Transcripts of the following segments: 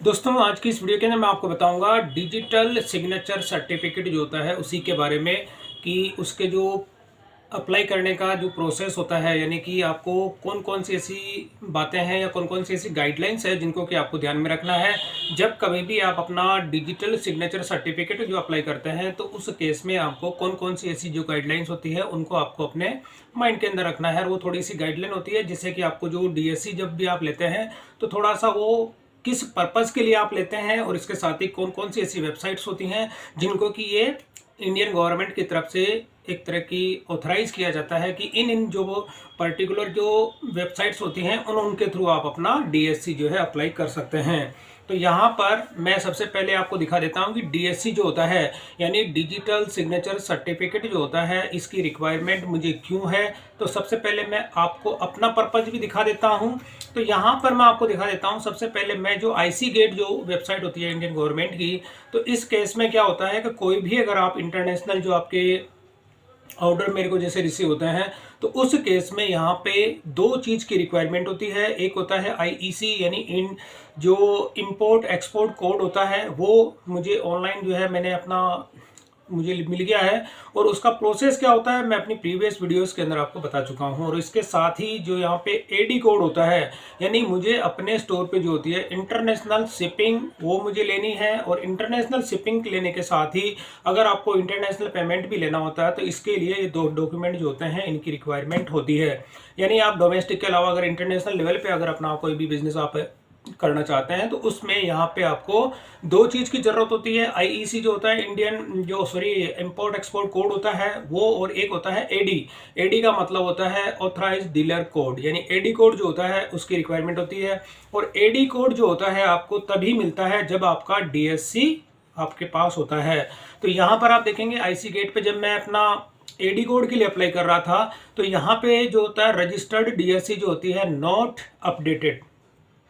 दोस्तों आज की इस वीडियो के अंदर मैं आपको बताऊंगा डिजिटल सिग्नेचर सर्टिफिकेट जो होता है उसी के बारे में कि उसके जो अप्लाई करने का जो प्रोसेस होता है, यानी कि आपको कौन कौन सी ऐसी बातें हैं या कौन कौन सी ऐसी गाइडलाइंस है जिनको कि आपको ध्यान में रखना है जब कभी भी आप अपना डिजिटल सिग्नेचर सर्टिफिकेट जो अप्लाई करते हैं। तो उस केस में आपको कौन कौन सी ऐसी जो गाइडलाइंस होती है उनको आपको अपने माइंड के अंदर रखना है। और वो थोड़ी सी गाइडलाइन होती है जिससे कि आपको जो डीएससी जब भी आप लेते हैं तो थोड़ा सा वो किस पर्पज़ के लिए आप लेते हैं और इसके साथ ही कौन कौन सी ऐसी वेबसाइट्स होती हैं जिनको कि ये इंडियन गवर्नमेंट की तरफ से एक तरह की ऑथराइज किया जाता है कि इन जो पर्टिकुलर जो वेबसाइट्स होती हैं उनके थ्रू आप अपना डीएससी जो है अप्लाई कर सकते हैं। तो यहाँ पर मैं सबसे पहले आपको दिखा देता हूँ कि डीएससी जो होता है यानी डिजिटल सिग्नेचर सर्टिफिकेट जो होता है इसकी रिक्वायरमेंट मुझे क्यों है। तो सबसे पहले मैं आपको अपना पर्पज़ भी दिखा देता हूँ। तो यहाँ पर मैं आपको दिखा देता हूँ सबसे पहले मैं जो आईसी गेट जो वेबसाइट होती है इंडियन गवर्नमेंट की, तो इस केस में क्या होता है कि कोई भी अगर आप इंटरनेशनल जो आपके ऑर्डर मेरे को जैसे रिसीव होते हैं तो उस केस में यहाँ पे दो चीज़ की रिक्वायरमेंट होती है। एक होता है आईईसी यानी इन जो इंपोर्ट एक्सपोर्ट कोड होता है वो मुझे ऑनलाइन जो है मैंने अपना मुझे मिल गया है और उसका प्रोसेस क्या होता है मैं अपनी प्रीवियस वीडियोस के अंदर आपको बता चुका हूं। और इसके साथ ही जो यहाँ पे एडी कोड होता है यानी मुझे अपने स्टोर पे जो होती है इंटरनेशनल शिपिंग वो मुझे लेनी है। और इंटरनेशनल शिपिंग लेने के साथ ही अगर आपको इंटरनेशनल पेमेंट भी लेना होता है तो इसके लिए ये दो डॉक्यूमेंट जो होते हैं इनकी रिक्वायरमेंट होती है। यानी आप डोमेस्टिक के अलावा अगर इंटरनेशनल लेवल पर अगर अपना कोई भी बिजनेस आप करना चाहते हैं तो उसमें यहाँ पे आपको दो चीज़ की ज़रूरत होती है। आईईसी जो होता है इंडियन जो इंपोर्ट एक्सपोर्ट कोड होता है वो, और एक होता है एडी। एडी का मतलब होता है ऑथराइज्ड डीलर कोड, यानी एडी कोड जो होता है उसकी रिक्वायरमेंट होती है। और एडी कोड जो होता है आपको तभी मिलता है जब आपका डीएससी आपके पास होता है। तो यहाँ पर आप देखेंगे आईसी गेट पे जब मैं अपना एडी कोड के लिए अप्लाई कर रहा था तो यहाँ पे जो होता है रजिस्टर्ड डीएससी जो होती है नॉट अपडेटेड,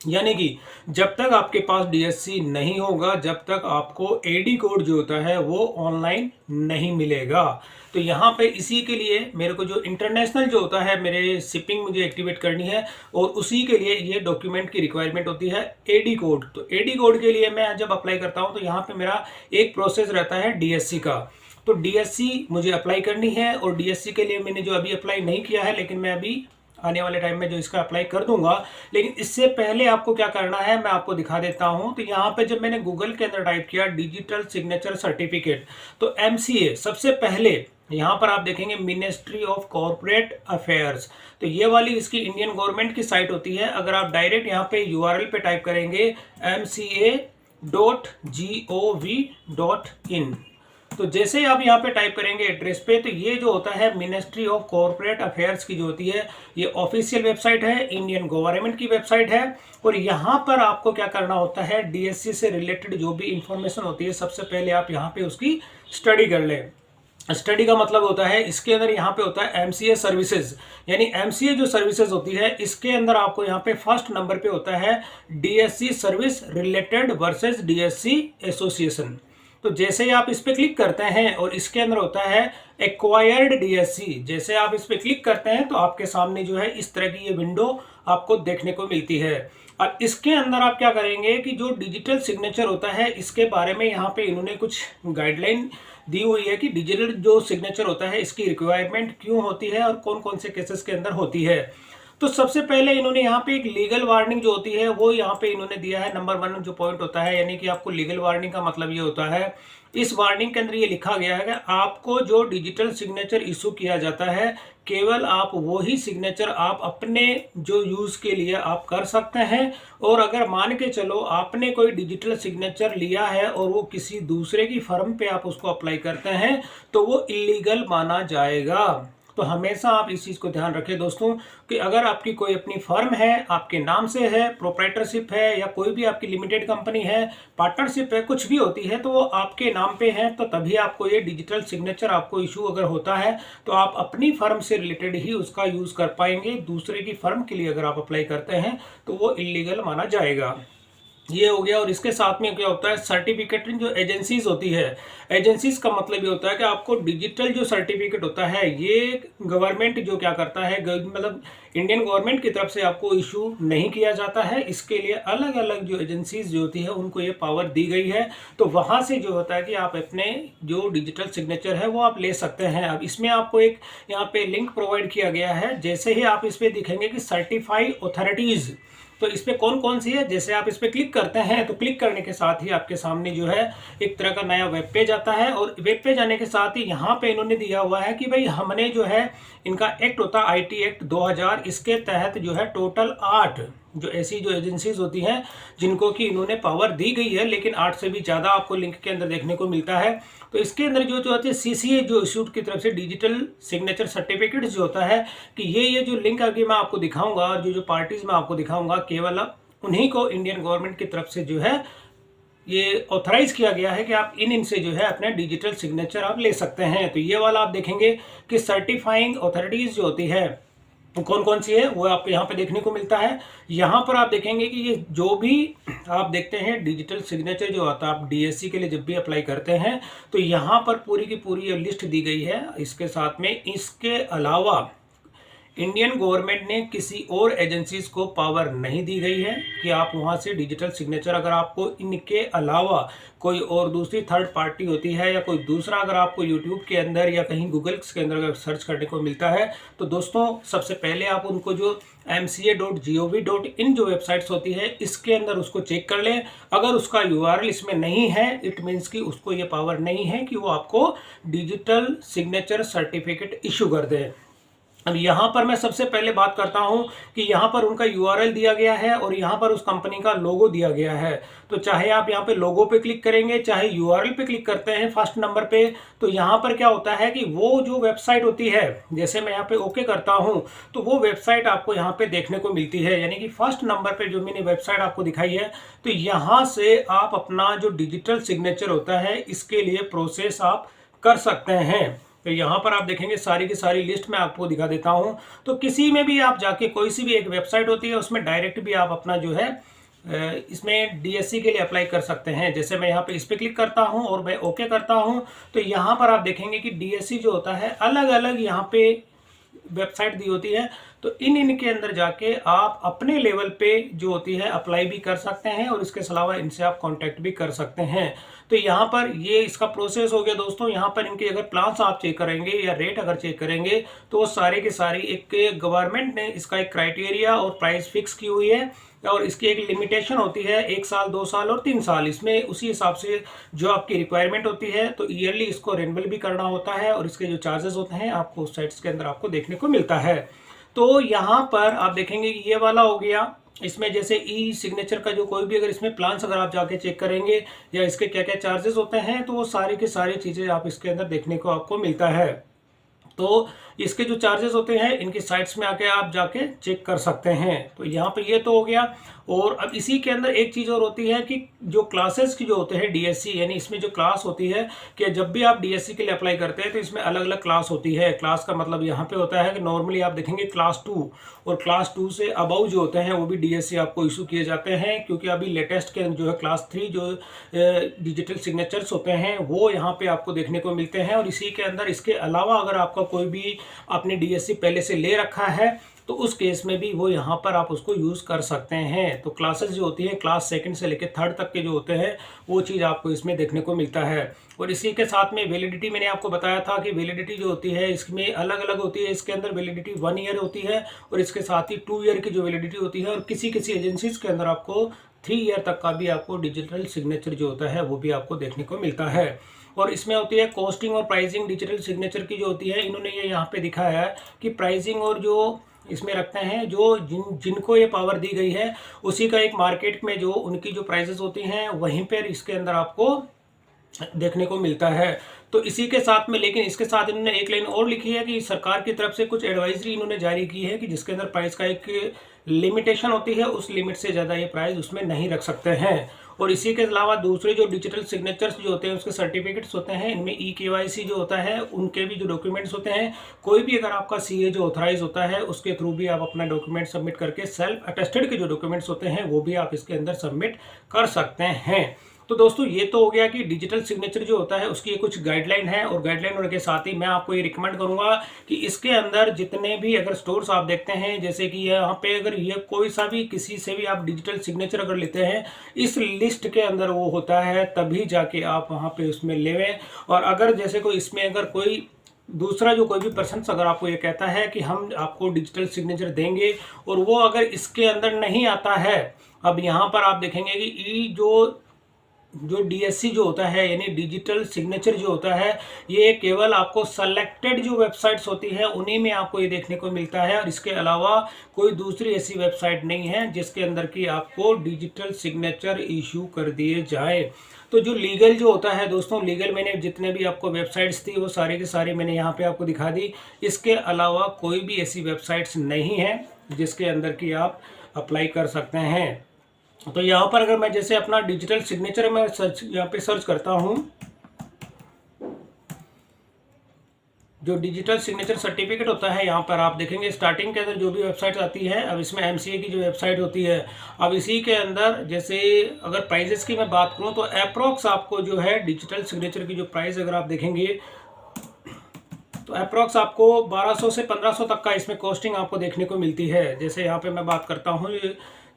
यानी कि जब तक आपके पास डीएससी नहीं होगा जब तक आपको एडी कोड जो होता है वो ऑनलाइन नहीं मिलेगा। तो यहाँ पे इसी के लिए मेरे को जो इंटरनेशनल जो होता है मेरे शिपिंग मुझे एक्टिवेट करनी है और उसी के लिए ये डॉक्यूमेंट की रिक्वायरमेंट होती है एडी कोड। तो एडी कोड के लिए मैं जब अप्लाई करता हूँ तो यहाँ पे मेरा एक प्रोसेस रहता है डीएससी का। तो डीएससी मुझे अप्लाई करनी है और डीएससी के लिए मैंने जो अभी अप्लाई नहीं किया है लेकिन मैं अभी आने वाले टाइम में जो इसका अप्लाई कर दूंगा। लेकिन इससे पहले आपको क्या करना है मैं आपको दिखा देता हूं। तो यहाँ पे जब मैंने गूगल के अंदर टाइप किया डिजिटल सिग्नेचर सर्टिफिकेट तो एमसीए सबसे पहले यहाँ पर आप देखेंगे मिनिस्ट्री ऑफ कॉर्पोरेट अफेयर्स। तो ये वाली इसकी इंडियन गवर्नमेंट की साइट होती है। अगर आप डायरेक्ट यहाँ पे यूआरएल पे टाइप करेंगे mca.gov.in, तो जैसे ही आप यहाँ पे टाइप करेंगे एड्रेस पे तो ये जो होता है मिनिस्ट्री ऑफ कॉर्पोरेट अफेयर्स की जो होती है ये ऑफिशियल वेबसाइट है, इंडियन गवर्नमेंट की वेबसाइट है। और यहाँ पर आपको क्या करना होता है डीएससी से रिलेटेड जो भी इंफॉर्मेशन होती है सबसे पहले आप यहाँ पे उसकी स्टडी कर लें। स्टडी का मतलब होता है इसके अंदर यहाँ पे होता है एमसीए सर्विसेज, यानी एमसीए जो सर्विसेज होती है इसके अंदर आपको यहाँ पे फर्स्ट नंबर पे होता है DSC service related versus DSC association. तो जैसे ही आप इस पे क्लिक करते हैं और इसके अंदर होता है एक्वायर्ड डीएससी, जैसे आप इस पे क्लिक करते हैं तो आपके सामने जो है इस तरह की ये विंडो आपको देखने को मिलती है। और इसके अंदर आप क्या करेंगे कि जो डिजिटल सिग्नेचर होता है इसके बारे में यहाँ पे इन्होंने कुछ गाइडलाइन दी हुई है कि डिजिटल जो सिग्नेचर होता है इसकी रिक्वायरमेंट क्यों होती है और कौन कौन से केसेस के अंदर होती है। तो सबसे पहले इन्होंने यहाँ पे एक लीगल वार्निंग जो होती है वो यहाँ पे इन्होंने दिया है। नंबर 1 जो पॉइंट होता है यानी कि आपको लीगल वार्निंग का मतलब ये होता है, इस वार्निंग के अंदर ये लिखा गया है कि आपको जो डिजिटल सिग्नेचर इशू किया जाता है केवल आप वही सिग्नेचर आप अपने जो यूज़ के लिए आप कर सकते हैं। और अगर मान के चलो आपने कोई डिजिटल सिग्नेचर लिया है और वो किसी दूसरे की फर्म पे आप उसको अप्लाई करते हैं तो वो इलीगल माना जाएगा। तो हमेशा आप इस चीज़ को ध्यान रखें दोस्तों कि अगर आपकी कोई अपनी फर्म है, आपके नाम से है, प्रोप्राइटरशिप है या कोई भी आपकी लिमिटेड कंपनी है, पार्टनरशिप है, कुछ भी होती है तो वो आपके नाम पे है तो तभी आपको ये डिजिटल सिग्नेचर आपको इशू अगर होता है तो आप अपनी फर्म से रिलेटेड ही उसका यूज़ कर पाएंगे। दूसरे की फर्म के लिए अगर आप अप्लाई करते हैं तो वो इलीगल माना जाएगा। ये हो गया। और इसके साथ में क्या होता है, सर्टिफिकेट जो एजेंसीज होती है, एजेंसीज का मतलब ये होता है कि आपको डिजिटल जो सर्टिफिकेट होता है ये गवर्नमेंट जो क्या करता है, मतलब इंडियन गवर्नमेंट की तरफ से आपको इशू नहीं किया जाता है। इसके लिए अलग अलग जो एजेंसीज जो होती है उनको ये पावर दी गई है। तो वहां से जो होता है कि आप अपने जो डिजिटल सिग्नेचर है वो आप ले सकते हैं। अब इसमें आपको एक यहाँ पे लिंक प्रोवाइड किया गया है। जैसे ही आप इस पे दिखेंगे कि सर्टिफाइड अथॉरिटीज, तो इस पे कौन कौन सी है, जैसे आप इस पे क्लिक करते हैं तो क्लिक करने के साथ ही आपके सामने जो है एक तरह का नया वेब पेज आता है। और वेब पेज आने के साथ ही यहाँ पे इन्होंने दिया हुआ है कि भाई हमने जो है इनका एक्ट होता है आईटी एक्ट 2000, इसके तहत जो है टोटल 8 जो ऐसी जो एजेंसीज होती हैं जिनको कि इन्होंने पावर दी गई है, लेकिन 8 से भी ज़्यादा आपको लिंक के अंदर देखने को मिलता है। तो इसके अंदर जो होती है सीसीए जो इंस्टीट्यूट की तरफ से डिजिटल सिग्नेचर सर्टिफिकेट जो होता है कि ये जो लिंक अभी मैं आपको दिखाऊंगा और जो पार्टीज मैं आपको दिखाऊंगा केवल उन्हीं को इंडियन गवर्नमेंट की तरफ से जो है ये ऑथराइज किया गया है कि आप इनसे जो है अपने डिजिटल सिग्नेचर आप ले सकते हैं। तो ये वाला आप देखेंगे कि सर्टिफाइंग अथॉरिटीज जो होती है कौन कौन सी है वो आपको यहाँ पे देखने को मिलता है। यहाँ पर आप देखेंगे कि ये जो भी आप देखते हैं डिजिटल सिग्नेचर जो आता है, आप डीएससी के लिए जब भी अप्लाई करते हैं तो यहाँ पर पूरी की पूरी लिस्ट दी गई है। इसके साथ में इसके अलावा इंडियन गवर्नमेंट ने किसी और एजेंसीज को पावर नहीं दी गई है कि आप वहां से डिजिटल सिग्नेचर, अगर आपको इनके अलावा कोई और दूसरी थर्ड पार्टी होती है या कोई दूसरा अगर आपको यूट्यूब के अंदर या कहीं गूगल के अंदर अगर सर्च करने को मिलता है तो दोस्तों सबसे पहले आप उनको जो mca.gov.in जो वेबसाइट्स होती है इसके अंदर उसको चेक कर लें। अगर उसका यूआरएल इसमें नहीं है इट मीन्स कि उसको ये पावर नहीं है कि वो आपको डिजिटल सिग्नेचर सर्टिफिकेट इशू कर दे। अब यहाँ पर मैं सबसे पहले बात करता हूँ कि यहाँ पर उनका यूआरएल दिया गया है और यहाँ पर उस कंपनी का लोगो दिया गया है। तो चाहे आप यहाँ पे लोगो पे क्लिक करेंगे चाहे यूआरएल पे क्लिक करते हैं फर्स्ट नंबर पे, तो यहाँ पर क्या होता है कि वो जो वेबसाइट होती है, जैसे मैं यहाँ पे ओके करता हूँ तो वो वेबसाइट आपको यहाँ पे देखने को मिलती है। यानी कि फर्स्ट नंबर पे जो मैंने वेबसाइट आपको दिखाई है, तो यहाँ से आप अपना जो डिजिटल सिग्नेचर होता है इसके लिए प्रोसेस आप कर सकते हैं। तो यहाँ पर आप देखेंगे सारी की सारी लिस्ट मैं आपको दिखा देता हूँ। तो किसी में भी आप जाके कोई सी भी एक वेबसाइट होती है उसमें डायरेक्ट भी आप अपना जो है इसमें डीएससी के लिए अप्लाई कर सकते हैं। जैसे मैं यहाँ पे इस पे क्लिक करता हूँ और मैं ओके करता हूँ तो यहाँ पर आप देखेंगे कि डीएससी जो होता है अलग अलग यहाँ पे वेबसाइट दी होती है। तो इनके अंदर जाके आप अपने लेवल पे जो होती है अप्लाई भी कर सकते हैं और इसके अलावा इनसे आप कांटेक्ट भी कर सकते हैं। तो यहाँ पर ये इसका प्रोसेस हो गया दोस्तों। यहाँ पर इनके अगर प्लान्स आप चेक करेंगे या रेट अगर चेक करेंगे तो वो सारे के सारी एक गवर्नमेंट ने इसका एक क्राइटेरिया और प्राइस फिक्स की हुई है और इसकी एक लिमिटेशन होती है 1 साल 2 साल और 3 साल। इसमें उसी हिसाब से जो आपकी रिक्वायरमेंट होती है तो ईयरली इसको रिन्यूअल भी करना होता है और इसके जो चार्जेस होते हैं आपको उस साइट्स के अंदर आपको देखने को मिलता है। तो यहाँ पर आप देखेंगे कि ये वाला हो गया। इसमें जैसे ई सिग्नेचर का जो कोई भी अगर इसमें प्लान्स अगर आप जाके चेक करेंगे या इसके क्या क्या चार्जेस होते हैं तो वो सारी की सारी चीज़ें आप इसके अंदर देखने को आपको मिलता है। तो इसके जो चार्जेस होते हैं इनकी साइट्स में आके आप जाके चेक कर सकते हैं। तो यहाँ पे ये तो हो गया। और अब इसी के अंदर एक चीज़ और होती है कि जो क्लासेस की जो होते हैं डीएससी, यानी इसमें जो क्लास होती है कि जब भी आप डीएससी के लिए अप्लाई करते हैं तो इसमें अलग अलग क्लास होती है। क्लास का मतलब यहाँ पे होता है कि नॉर्मली आप देखेंगे क्लास 2 और क्लास 2 से अबव जो होते हैं वो भी डीएससी आपको इशू किए जाते हैं, क्योंकि अभी लेटेस्ट के जो है क्लास 3 जो डिजिटल सिग्नेचर्स होते हैं वो यहाँ पे आपको देखने को मिलते हैं। और इसी के अंदर इसके अलावा अगर आपका कोई भी आपने डीएससी पहले से ले रखा है तो उस केस में भी वो यहाँ पर आप उसको यूज़ कर सकते हैं। तो क्लासेस जो होती है क्लास 2 से लेकर 3rd तक के जो होते हैं वो चीज़ आपको इसमें देखने को मिलता है। और इसी के साथ में वैलिडिटी मैंने आपको बताया था कि वैलिडिटी जो होती है इसमें अलग अलग होती है। इसके अंदर वैलिडिटी 1 ईयर होती है और इसके साथ ही 2 ईयर की जो वैलिडिटी होती है और किसी किसी एजेंसीज के अंदर आपको 3 ईयर तक का भी आपको डिजिटल सिग्नेचर जो होता है वो भी आपको देखने को मिलता है। और इसमें होती है कॉस्टिंग और प्राइसिंग डिजिटल सिग्नेचर की जो होती है, इन्होंने ये यहाँ पे दिखाया है कि प्राइसिंग और जो इसमें रखते हैं जो जिनको ये पावर दी गई है उसी का एक मार्केट में जो उनकी जो प्राइसेस होती हैं वहीं पर इसके अंदर आपको देखने को मिलता है। तो इसी के साथ में लेकिन इसके साथ इन्होंने एक लाइन और लिखी है कि सरकार की तरफ से कुछ एडवाइजरी इन्होंने जारी की है कि जिसके अंदर प्राइस का एक लिमिटेशन होती है, उस लिमिट से ज़्यादा ये प्राइस उसमें नहीं रख सकते हैं। और इसी के अलावा दूसरे जो डिजिटल सिग्नेचर्स जो होते हैं उसके सर्टिफिकेट्स होते हैं, इनमें ई-केवाईसी जो होता है उनके भी जो डॉक्यूमेंट्स होते हैं, कोई भी अगर आपका सीए जो ऑथराइज होता है उसके थ्रू भी आप अपना डॉक्यूमेंट सबमिट करके सेल्फ अटेस्टेड के जो डॉक्यूमेंट्स होते हैं वो भी आप इसके अंदर सबमिट कर सकते हैं। तो दोस्तों ये तो हो गया कि डिजिटल सिग्नेचर जो होता है उसकी कुछ गाइडलाइन है, और गाइडलाइन होने के साथ ही मैं आपको ये रिकमेंड करूंगा कि इसके अंदर जितने भी अगर स्टोर्स आप देखते हैं, जैसे कि यहाँ पे अगर ये कोई सा भी किसी से भी आप डिजिटल सिग्नेचर अगर लेते हैं, इस लिस्ट के अंदर वो होता है तभी जाके आप वहाँ पे उसमें लेवें। और अगर जैसे कोई इसमें अगर कोई दूसरा जो कोई भी पर्सन अगर आपको ये कहता है कि हम आपको डिजिटल सिग्नेचर देंगे और वो अगर इसके अंदर नहीं आता है, अब यहाँ पर आप देखेंगे कि ई जो डीएससी जो होता है यानी डिजिटल सिग्नेचर जो होता है, ये केवल आपको सेलेक्टेड जो वेबसाइट्स होती है उन्हीं में आपको ये देखने को मिलता है, और इसके अलावा कोई दूसरी ऐसी वेबसाइट नहीं है जिसके अंदर की आपको डिजिटल सिग्नेचर इशू कर दिए जाए। तो जो लीगल जो होता है दोस्तों, लीगल मैंने जितने भी आपको वेबसाइट्स थी वो सारे के सारे मैंने यहाँ पे आपको दिखा दी। इसके अलावा कोई भी ऐसी वेबसाइट्स नहीं है जिसके अंदर की आप अप्लाई कर सकते हैं। तो यहाँ पर अगर मैं जैसे अपना डिजिटल सिग्नेचर में यहाँ पे सर्च करता हूँ, जो डिजिटल सिग्नेचर सर्टिफिकेट होता है, यहाँ पर आप देखेंगे स्टार्टिंग के अंदर जो भी वेबसाइट आती है, अब इसमें एमसीए की जो वेबसाइट होती है, अब इसी के अंदर जैसे अगर प्राइजेस की मैं बात करूँ तो अप्रोक्स आपको जो है डिजिटल सिग्नेचर की जो प्राइस अगर आप देखेंगे तो अप्रोक्स आपको 1200 से 1500 तक का इसमें कॉस्टिंग आपको देखने को मिलती है। जैसे यहाँ पे मैं बात करता हूँ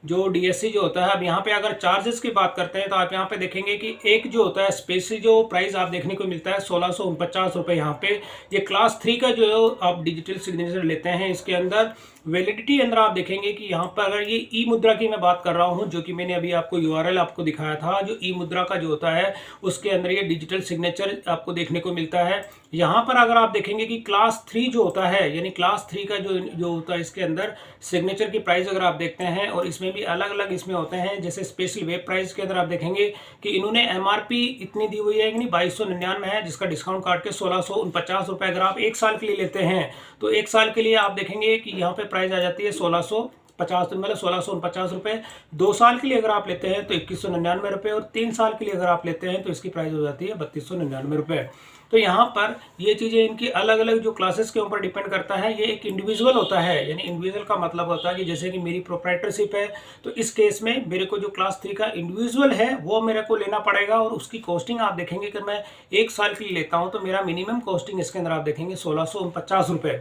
जो डीएससी जो होता है, अब यहाँ पे अगर चार्जेस की बात करते हैं तो आप यहाँ पे देखेंगे कि एक जो होता है स्पेशली जो प्राइस आप देखने को मिलता है 1649 रुपये। यहाँ पे ये क्लास 3 का जो आप डिजिटल सिग्नेचर लेते हैं इसके अंदर वैलिडिटी अंदर आप देखेंगे कि यहाँ पर अगर ये ई मुद्रा की मैं बात कर रहा हूँ, जो कि मैंने अभी आपको यूआरएल आपको दिखाया था, जो ई मुद्रा का जो होता है उसके अंदर ये डिजिटल सिग्नेचर आपको देखने को मिलता है। यहाँ पर अगर आप देखेंगे कि क्लास 3 जो होता है यानी क्लास 3 का जो होता है इसके अंदर सिग्नेचर की प्राइस अगर आप देखते हैं, और इसमें भी अलग अलग इसमें होते हैं, जैसे स्पेशल वेब प्राइस के अंदर आप देखेंगे कि इन्होंने एमआरपी इतनी दी हुई है कि 2299 है, जिसका डिस्काउंट काट के 1649 रुपये अगर आप एक साल के लिए लेते हैं तो एक साल के लिए आप देखेंगे कि यहाँ पे प्राइस आ जाती है 1650 मतलब 1649 रुपये। 2 साल के लिए अगर आप लेते हैं तो 2199 रुपये, और 3 साल के लिए अगर आप लेते हैं तो इसकी प्राइस हो जाती है 3299 रुपये। तो यहाँ पर ये चीज़ें इनकी अलग अलग जो क्लासेस के ऊपर डिपेंड करता है। ये एक इंडिविजुअल होता है, यानी इंडिविजुअल का मतलब होता है कि जैसे कि मेरी प्रोप्राइटरशिप है तो इस केस में मेरे को जो क्लास 3 का इंडिविजुअल है वो मेरे को लेना पड़ेगा, और उसकी कॉस्टिंग आप देखेंगे कि मैं एक साल के लिए लेता हूँ तो मेरा मिनिमम कॉस्टिंग इसके अंदर आप देखेंगे 1649 रुपये,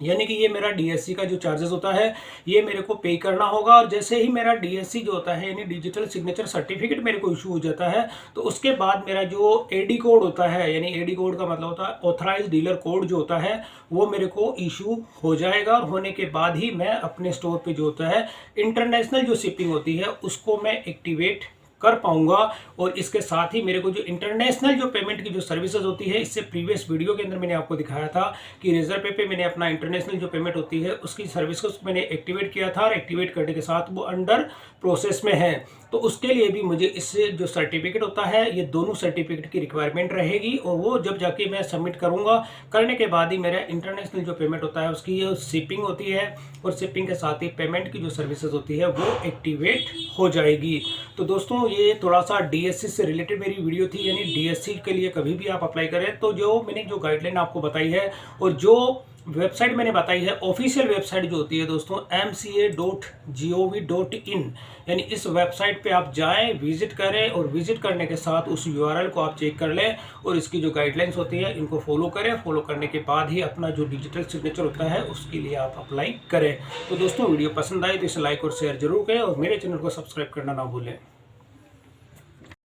यानी कि ये मेरा डीएससी का जो चार्जेस होता है ये मेरे को पे करना होगा। और जैसे ही मेरा डीएससी जो होता है यानी डिजिटल सिग्नेचर सर्टिफिकेट मेरे को इशू हो जाता है तो उसके बाद मेरा जो एडी कोड होता है, यानी एडी कोड का मतलब होता है ऑथराइज डीलर कोड जो होता है, वो मेरे को इशू हो जाएगा, और होने के बाद ही मैं अपने स्टोर पे जो होता है इंटरनेशनल जो शिपिंग होती है उसको मैं एक्टिवेट कर पाऊंगा। और इसके साथ ही मेरे को जो इंटरनेशनल जो पेमेंट की जो सर्विसेज होती है, इससे प्रीवियस वीडियो के अंदर मैंने आपको दिखाया था कि रेजरपे पे मैंने अपना इंटरनेशनल जो पेमेंट होती है उसकी सर्विस को मैंने एक्टिवेट किया था, और एक्टिवेट करने के साथ वो अंडर प्रोसेस में है। तो उसके लिए भी मुझे इससे जो सर्टिफिकेट होता है ये दोनों सर्टिफिकेट की रिक्वायरमेंट रहेगी, और वो जब जाके मैं सबमिट करूंगा, करने के बाद ही मेरा इंटरनेशनल जो पेमेंट होता है उसकी जो शिपिंग होती है और शिपिंग के साथ ही पेमेंट की जो सर्विसेज होती है वो एक्टिवेट हो जाएगी। तो दोस्तों ये थोड़ा सा डीएससी से रिलेटेड मेरी वीडियो थी, यानी डीएससी के लिए कभी भी आप अप्लाई करें तो जो मैंने जो गाइडलाइन आपको बताई है और जो वेबसाइट मैंने बताई है, ऑफिशियल वेबसाइट जो होती है दोस्तों mca.gov.in, यानी इस वेबसाइट पे आप जाएं, विजिट करें, और विजिट करने के साथ उस यूआरएल को आप चेक कर लें और इसकी जो गाइडलाइंस होती है इनको फॉलो करें। फॉलो करने के बाद ही अपना जो डिजिटल सिग्नेचर होता है उसके लिए आप अप्लाई करें। तो दोस्तों वीडियो पसंद आए तो इसे लाइक और शेयर जरूर करें, और मेरे चैनल को सब्सक्राइब करना ना भूलें।